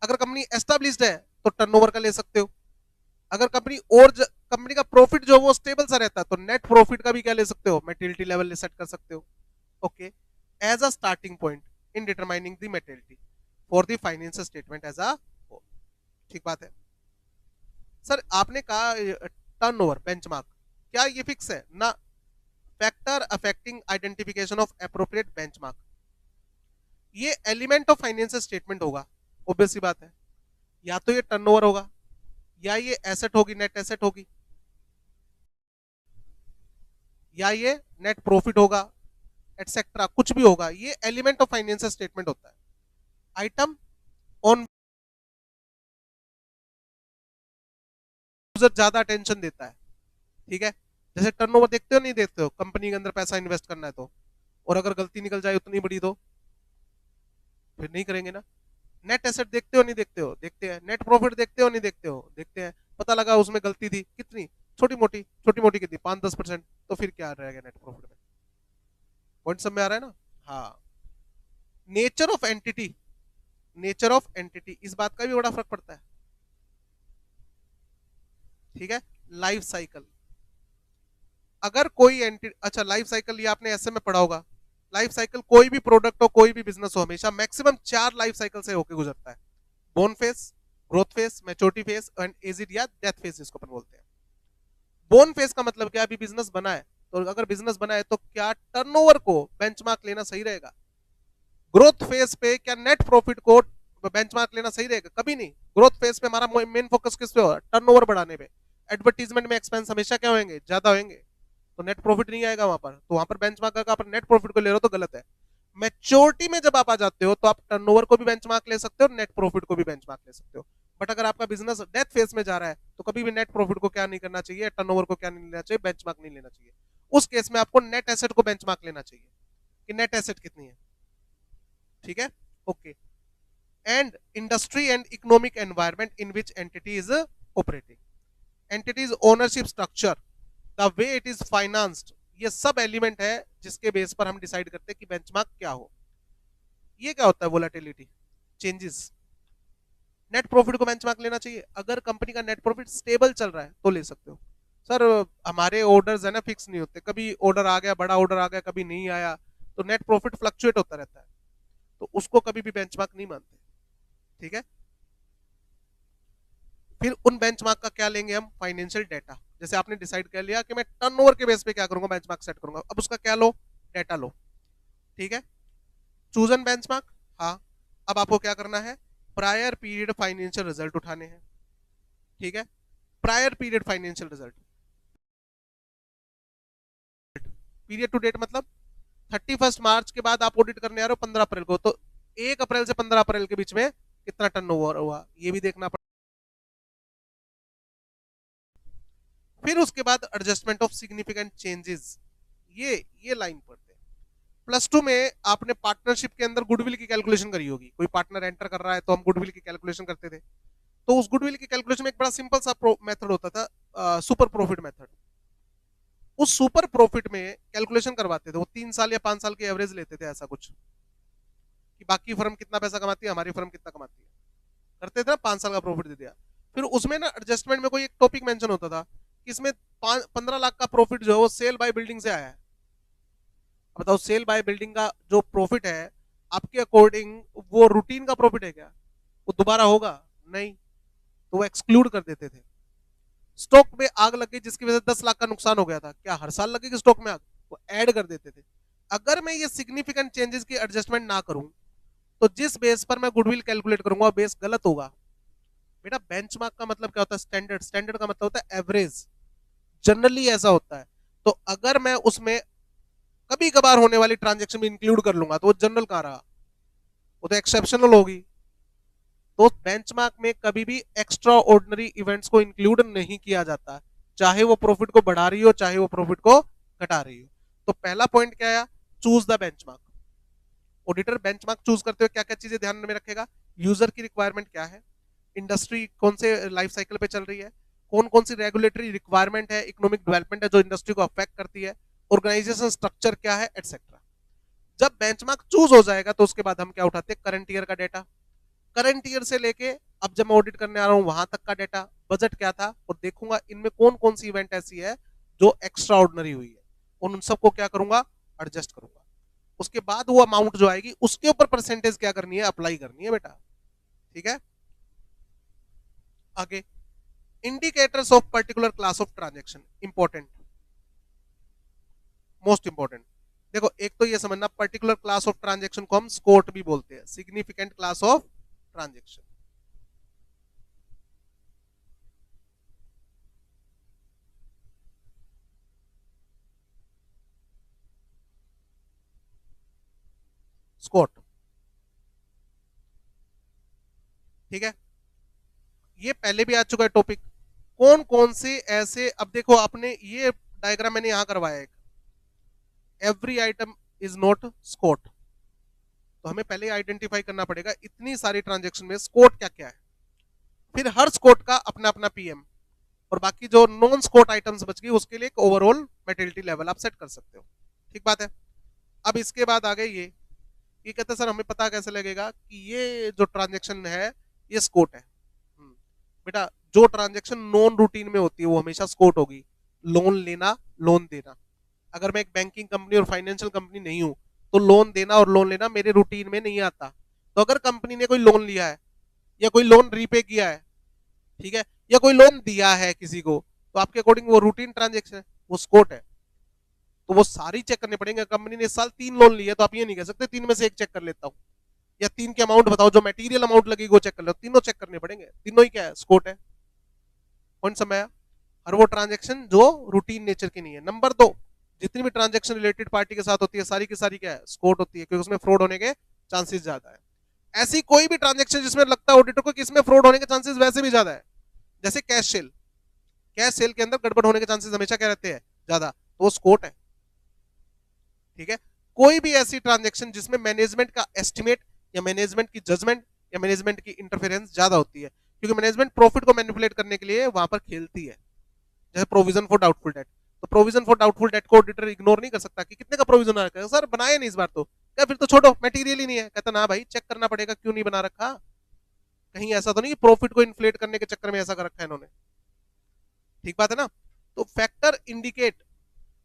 अगर कंपनी एस्टेब्लिश्ड है तो टर्नओवर का ले सकते हो, अगर कंपनी का प्रॉफिट जो वो स्टेबल सा रहता है तो नेट प्रॉफिट का भी क्या ले सकते हो, मैटेरियलिटी लेवल सेट कर सकते हो, okay, as a starting point in determining the materiality for the financial statement as a whole, ठीक बात है। सर आपने कहा टर्नओवर बेंचमार्क, क्या ये फिक्स है ना, factor affecting identification of appropriate benchmark, ये एलिमेंट ऑफ फाइनेंशियल स्टेटमेंट होगा, ऑब्वियस सी बात है, या तो ये टर्नओवर होगा, या ये एसेट होगी, नेट एसेट होगी, या ये नेट प्रॉफिट होगा, एटसेट्रा, कुछ भी होगा, ये एलिमेंट ऑफ फाइनेंशियल स्टेटमेंट होता है, आइटम ऑन यूजर ज्यादा अटेंशन देता है, ठीक है। जैसे टर्नओवर देखते हो नहीं देखते हो, कंपनी के अंदर पैसा इन्वेस्ट करना है तो, और अगर गलती निकल जाए उतनी बड़ी तो फिर नहीं करेंगे ना। नेट एसेट देखते हो नहीं देखते हो, देखते हैं, नेट प्रॉफिट देखते हो नहीं देखते हो, देखते हैं, पता लगा उसमें गलती थी, कितनी छोटी मोटी कितनी, 5-10%, तो फिर क्या रहेगा नेट प्रॉफिट में, पॉइंट सब में आ रहा है ना। हाँ, nature of entity, nature of entity, इस बात का भी बड़ा फर्क पड़ता है, ठीक है। लाइफ साइकिल, अगर कोई एंटिटी, अच्छा लाइफ साइकिल ये आपने ऐसे में पढ़ा होगा, लाइफ साइकिल कोई भी प्रोडक्ट हो, कोई भी बिजनेस हो, हमेशा मैक्सिमम 4 लाइफ साइकिल से होकर गुजरता है, born phase, growth phase, maturity phase and aged या डेथ फेस जिसको अपन बोलते हैं। बोर्न फेस का मतलब क्या, अभी बिजनेस बना है, तो अगर बिजनेस बना है तो क्या टर्नओवर को बेंचमार्क लेना सही रहेगा, ग्रोथ फेस पे क्या नेट प्रॉफिट को बेंचमार्क लेना सही रहेगा, कभी नहीं। ग्रोथ फेस पे हमारा मेन फोकस किस पे होगा, टर्नओवर बढ़ाने पे, एडवर्टीजमेंट में एक्सपेंस हमेशा क्या होंगे, ज्यादा होंगे, तो नेट प्रॉफिट नहीं आएगा वहां पर, तो वहां पर बेंचमार्क अगर आप नेट प्रॉफिट को ले रहे हो तो गलत है। मैच्योरिटी में जब आप आ जाते हो तो आप टर्नओवर को भी बेंचमार्क ले सकते हो, नेट प्रॉफिट को भी बेंचमार्क ले सकते हो, बट अगर आपका बिजनेस डेथ फेज में जा रहा है तो कभी भी नेट प्रॉफिट को क्या नहीं करना चाहिए, टर्नओवर को क्या नहीं लेना चाहिए, बेंचमार्क नहीं लेना चाहिए। उस केस में आपको नेट एसेट को बेंचमार्क लेना चाहिए कि नेट एसेट कितनी है, ठीक है, okay. And industry and economic environment in which entity is operating, entities ownership structure, the way it is financed, ये सब एलिमेंट है जिसके बेस पर हम डिसाइड करते हैं कि बेंचमार्क क्या हो। ये क्या होता है? Volatility, changes. नेट प्रॉफिट को बेंचमार्क लेना चाहिए। अगर कंपनी का नेट प्रॉफिट स्टेबल चल रहा है तो ले सकते हो। सर हमारे ऑर्डर्स है ना फिक्स नहीं होते, कभी ऑर्डर आ गया, बड़ा ऑर्डर आ गया, कभी नहीं आया, तो नेट प्रॉफिट फ्लक्चुएट होता रहता है, तो उसको कभी भी बेंचमार्क नहीं मानते। ठीक है, फिर उन बेंचमार्क का क्या लेंगे हम? Financial data. जैसे आपने डिसाइड कर लिया कि मैं टर्नओवर के बेस पे क्या करूंगा, बेंचमार्क सेट करूंगा, अब उसका क्या लो? डेटा लो। ठीक है, चूज एन बेंचमार्क। हाँ, अब आपको क्या करना है? प्रायर पीरियड फाइनेंशियल रिजल्ट उठाने हैं। ठीक है, prior period financial result, period to date मतलब 31 मार्च के बाद आप ऑडिट करने आ रहे हो 15 अप्रैल को, तो 1 अप्रैल से 15 अप्रैल के बीच में कितना टर्नओवर हुआ ये भी देखना पड़ेगा। फिर उसके बाद एडजस्टमेंट ऑफ सिग्निफिकेंट चेंजेस, ये लाइन पढ़ते हैं। +2 में आपने पार्टनरशिप के अंदर गुडविल की कैलकुलेशन करी होगी। कोई पार्टनर एंटर कर रहा है तो हम गुडविल की कैलकुलेशन करते थे। तो उस गुडविल की कैलकुलेशन में एक बड़ा सिंपल सा मेथड होता था, सुपर प्रॉफिट मेथड। उस सुपर प्रॉफिट में कैलकुलेशन करवाते थे, वो 3 साल या 5 साल की एवरेज लेते थे, ऐसा कुछ कि बाकी फर्म कितना पैसा कमाती है, हमारी फर्म कितना कमाती है, करते थे ना, 5 साल का प्रॉफिट दे दिया। फिर उसमें ना एडजस्टमेंट में कोई एक टॉपिक मेंशन होता था कि इसमें 15 लाख का प्रॉफिट जो है वो सेल बाय बिल्डिंग से आया है। बताओ, सेल बाय बिल्डिंग का जो प्रॉफिट है आपके अकॉर्डिंग वो रूटीन का प्रॉफिट है क्या? वो दोबारा होगा नहीं, तो वो एक्सक्लूड कर देते थे। स्टॉक में आग लग गई जिसकी वजह से 10 लाख का नुकसान हो गया था, क्या हर साल लगेगी स्टॉक में आग? वो ऐड कर देते थे। अगर मैं ये सिग्निफिकेंट चेंजेस की एडजस्टमेंट ना करूं तो जिस बेस पर मैं गुडविल कैलकुलेट करूंगा बेस गलत होगा। बेटा बेंचमार्क का मतलब क्या होता है? स्टैंडर्ड। स्टैंडर्ड का मतलब होता है एवरेज, जनरली ऐसा होता है। तो अगर मैं उसमें कभी कभार होने वाली ट्रांजेक्शन भी इंक्लूड कर लूंगा तो वो जनरल कहां रहा? वो तो एक्सेप्शनल होगी। तो बेंचमार्क में कभी भी एक्स्ट्रा ऑर्डिनरी इवेंट्स को इंक्लूड नहीं किया जाता, चाहे वो प्रॉफिट को बढ़ा रही हो चाहे वो प्रॉफिट को घटा रही हो। तो पहला पॉइंट क्या है? Choose the benchmark. Auditor benchmark choose करते हुए क्या क्या चीजें ध्यान में रखेगा? यूजर की रिक्वायरमेंट क्या है, इंडस्ट्री कौन से लाइफ साइकिल पे चल रही है, कौन कौन सी रेगुलेटरी रिक्वायरमेंट है, इकोनॉमिक डेवलपमेंट है जो इंडस्ट्री को अफेक्ट करती है, ऑर्गेनाइजेशन स्ट्रक्चर क्या है, एटसेट्रा। जब बेंचमार्क चूज हो जाएगा तो उसके बाद हम क्या उठाते हैं? करंट ईयर का डेटा। करंट ईयर से लेके अब जब मैं ऑडिट करने आ रहा हूं वहां तक का डेटा, बजट क्या था, और देखूंगा इनमें कौन कौन सी इवेंट ऐसी है जो एक्स्ट्रा ऑर्डिनरी हुई है, उन सबको क्या करूंगा? एडजस्ट करूंगा। उसके बाद वो अमाउंट जो आएगी उसके ऊपर परसेंटेज क्या करनी है? अप्लाई करनी है बेटा। ठीक है, आगे indicators of particular class of transaction, important, most important. देखो, एक तो ये समझना पर्टिकुलर क्लास ऑफ ट्रांजेक्शन को हम स्कोट भी बोलते हैं, significant class of transaction. Scott, ठीक है, ये पहले भी आ चुका है टॉपिक। कौन कौन से ऐसे, अब देखो आपने ये डायग्राम मैंने यहां करवाया है, every item is not Scott, तो हमें पहले आइडेंटिफाई करना पड़ेगा इतनी सारी ट्रांजेक्शन में स्कोट क्या क्या है। फिर हर स्कोट का अपना अपना पीएम, और बाकी जो नॉन स्कोट आइटम्स बच गई उसके लिए एक ओवरऑल मेटेरियलिटी लेवल आप सेट कर सकते हो। ठीक बात है। अब इसके बाद आ गए ये कहते हैं सर हमें पता कैसे लगेगा कि ये जो ट्रांजेक्शन है ये स्कोट है? बेटा जो ट्रांजेक्शन नॉन रूटीन में होती है वो हमेशा स्कोट होगी। लोन लेना, लोन देना। अगर मैं एक बैंकिंग कंपनी और फाइनेंशियल कंपनी नहीं हूं तो लोन देना और लोन लेना मेरे रूटीन में नहीं आता। तो अगर कंपनी ने कोई लोन लिया है या कोई लोन रीपे किया है, ठीक है, या कोई लोन दिया है किसी को, तो आपके अकॉर्डिंग वो रूटीन ट्रांजेक्शन है, वो स्कोट है। तो वो सारी चेक करने पड़ेंगे। कंपनी ने इस साल 3 लोन लिए तो आप ये नहीं कह सकते 3 में से एक चेक कर लेता हूं, या 3 के अमाउंट बताओ जो मटेरियल अमाउंट लगेगी वो चेक कर लो, तीनों चेक करने पड़ेंगे। तीनों ही क्या है? स्कोट है। पॉइंट समझ आया? और वो ट्रांजेक्शन जो रूटीन नेचर की नहीं है। नंबर 2, जितनी भी ट्रांजेक्शन रिलेटेड पार्टी के साथ होती है सारी की सारी क्या है? स्कोट होती है, क्योंकि उसमें फ्रॉड होने के चांसेस ज्यादा है। ऐसी कोई भी ट्रांजेक्शन जिसमें लगता है ऑडिटर को कि इसमें फ्रॉड होने के चांसेस वैसे भी ज्यादा है, जैसे कैश सेल, कैश सेल के अंदर गड़बड़ होने के चांसेस हमेशा क्या रहते हैं? ज्यादा, तो वो स्कोट है। ठीक है, कोई भी ऐसी ट्रांजेक्शन जिसमें मैनेजमेंट का एस्टिमेट या मैनेजमेंट की जजमेंट या मैनेजमेंट की इंटरफेरेंस ज्यादा होती है, क्योंकि मैनेजमेंट प्रॉफिट को मैनिपुलेट करने के लिए वहां पर खेलती है। जैसे प्रोविजन फॉर डाउटफुल डेट, तो प्रोविजन फॉर डाउटफुल डेट को ऑडिटर इग्नोर नहीं कर सकता कि कितने का प्रोविजन आ रखा है, सर बनाया नहीं इस बार, तो क्या फिर तो छोड़ो, मटेरियल ही नहीं है। कहता ना भाई, चेक करना पड़ेगा क्यों नहीं बना रखा, कहीं ऐसा तो नहीं कि प्रॉफिट को इन्फ्लेट करने के चक्कर में ऐसा कर रखा है इन्होंने। ठीक बात है ना। तो factor indicate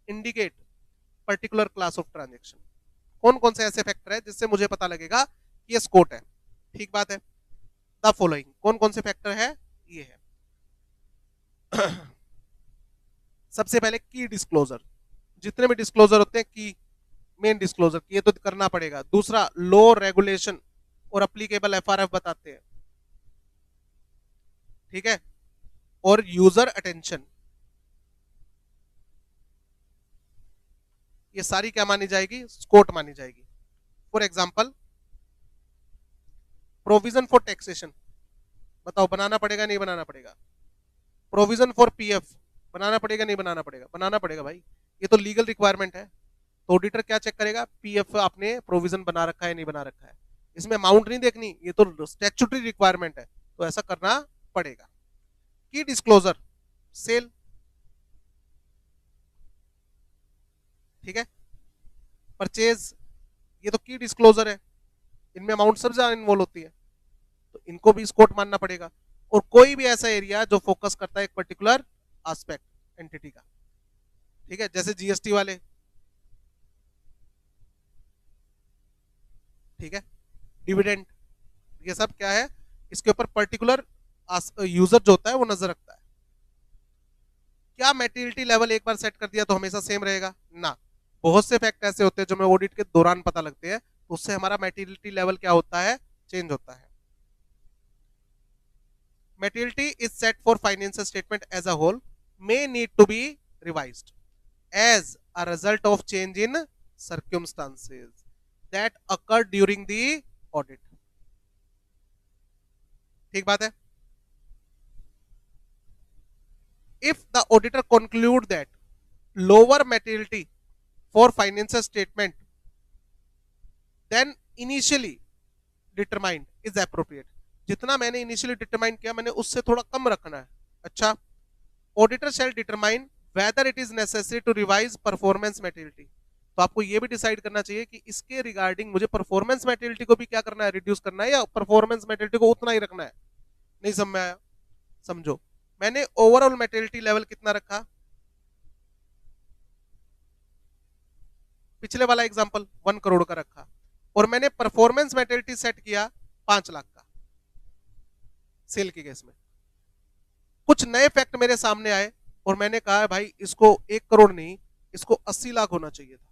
indicate particular class of transaction, कौन कौन से ऐसे फैक्टर है जिससे मुझे पता लगेगा कि ये स्कोट है। ठीक बात है। द फॉलोइंग, कौन कौन से फैक्टर है, ये है। सबसे पहले की डिस्क्लोजर, जितने भी डिस्क्लोजर होते हैं की, मेन डिस्क्लोजर ये तो करना पड़ेगा। दूसरा, लो रेगुलेशन और अप्लीकेबल एफआरएफ बताते हैं। ठीक है। और यूजर अटेंशन, ये सारी क्या मानी जाएगी, स्कोट मानी जाएगी। For example, provision for taxation, बताओ बनाना पड़ेगा नहीं बनाना पड़ेगा। प्रोविजन फॉर पीएफ, बनाना पड़ेगा नहीं बनाना पड़ेगा, बनाना पड़ेगा भाई, ये तो लीगल रिक्वायरमेंट है। तो ऑडिटर क्या चेक करेगा, पीएफ आपने प्रोविजन बना रखा है नहीं बना रखा है, इसमें अमाउंट नहीं देखनी, ये तो स्टैट्यूटरी रिक्वायरमेंट है, तो ऐसा करना पड़ेगा। की डिस्क्लोजर, सेल, ठीक है। परचेज, ये तो की डिस्क्लोजर है, इनमें अमाउंट सब ज्यादा इन्वॉल्व होती है, तो इनको भी स्कोट मानना पड़ेगा। और कोई भी ऐसा एरिया जो फोकस करता है एक पर्टिकुलर एस्पेक्ट एंटिटी का, ठीक है, जैसे जीएसटी वाले, ठीक है, डिविडेंड, ये सब क्या है, इसके ऊपर पर्टिकुलर यूजर जो होता है वो नजर रखता है। क्या मैटेरियलिटी लेवल एक बार सेट कर दिया तो हमेशा सेम रहेगा ना, बहुत से फैक्ट ऐसे होते हैं जो हमें ऑडिट के दौरान पता लगते हैं, उससे हमारा मैटेरियलिटी लेवल क्या होता है, चेंज होता है। Materiality is set for financial statement as a whole may need to be revised as a result of change in circumstances that occur during the audit. ठीक बात है। If the auditor conclude that lower materiality for financial statement then initially determined is appropriate, जितना मैंने initially determine किया मैंने उससे थोड़ा कम रखना है। अच्छा, auditor shall determine whether it is necessary to revise performance materiality, तो आपको ये भी डिसाइड करना चाहिए कि इसके रिगार्डिंग मुझे परफॉर्मेंस मैटेरियलिटी को भी क्या करना है, रिड्यूस करना है, या परफॉर्मेंस मैटेरियलिटी को उतना ही रखना है। नहीं समझ में आया, समझो, मैंने ओवरऑल मैटेरियलिटी लेवल कितना रखा, पिछले वाला एग्जांपल 1 करोड़ का रखा, और मैंने परफॉर्मेंस मैटेरियलिटी सेट किया 5 लाख का सेल के केस में। कुछ नए फैक्ट मेरे सामने आए और मैंने कहा भाई इसको 1 करोड़ नहीं, इसको 80 लाख होना चाहिए था,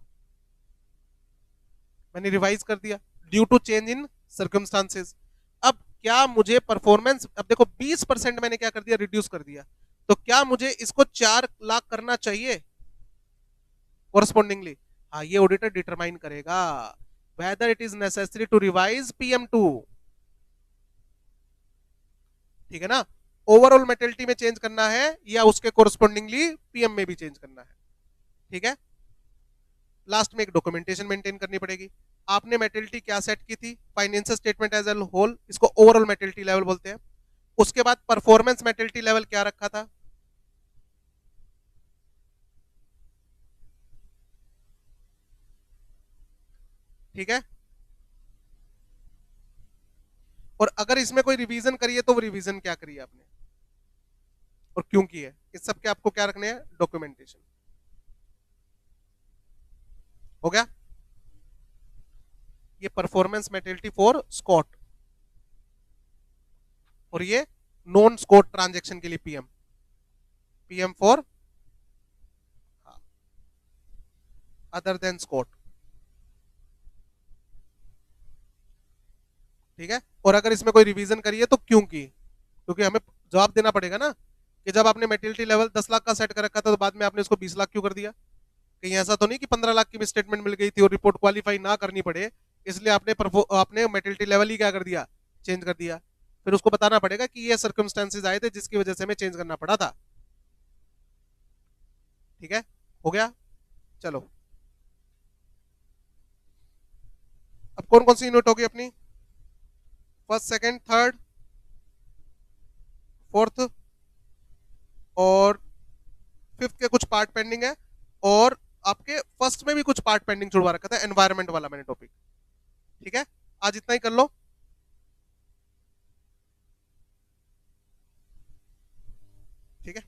मैंने रिवाइज कर दिया due to change in circumstances. अब क्या मुझे परफॉर्मेंस, अब देखो 20% मैंने क्या कर दिया, रिड्यूस कर दिया, तो क्या मुझे इसको 4 लाख करना चाहिए कोरस्पोंडिंगली, हाँ ये ऑडिटर डिटरमाइन करेगा whether it is necessary to revise PM2, ठीक है ना, ओवरऑल मेटेरियलिटी में चेंज करना है या उसके कोरस्पोंडिंगली पीएम में भी चेंज करना है। ठीक है। लास्ट में एक डॉक्यूमेंटेशन मेंटेन करनी पड़ेगी। आपने मेटेरियलिटी क्या सेट की थी, financial statement as a whole, इसको ओवरऑल मेटेरियलिटी लेवल बोलते हैं। उसके बाद परफॉर्मेंस मेटेरियलिटी लेवल क्या रखा था, ठीक है, और अगर इसमें कोई रिवीजन करिए तो वो रिवीजन क्या करिए आपने और क्यों की है, इस सब के आपको क्या रखने हैं, डॉक्यूमेंटेशन। हो गया, ये परफॉर्मेंस मेटेरियलिटी फॉर स्कॉट, और ये नॉन स्कॉट ट्रांजैक्शन के लिए PM for other than SCOT, ठीक है। और अगर इसमें कोई रिवीजन करिए तो क्यों की, क्योंकि हमें जवाब देना पड़ेगा ना कि जब आपने मेटेरियलिटी लेवल 10 लाख का सेट कर रखा था तो बाद में आपने इसको 20 लाख क्यों कर दिया, कहीं ऐसा तो नहीं कि 15 लाख की स्टेटमेंट मिल गई थी और रिपोर्ट क्वालिफाई ना करनी पड़े, इसलिए आपने मेटेरियलिटी लेवल ही क्या कर दिया, चेंज कर दिया। फिर उसको बताना पड़ेगा कि ये सर्कमस्टेंसेज आए थे जिसकी वजह से हमें चेंज करना पड़ा था। ठीक है, हो गया। चलो, अब कौन कौन सी यूनिट होगी अपनी, फर्स्ट सेकंड थर्ड फोर्थ और कुछ पार्ट पेंडिंग है, और आपके फर्स्ट में भी कुछ पार्ट पेंडिंग छुड़वा रखा था, एनवायरमेंट वाला मैंने टॉपिक। ठीक है, आज इतना ही कर लो। ठीक है।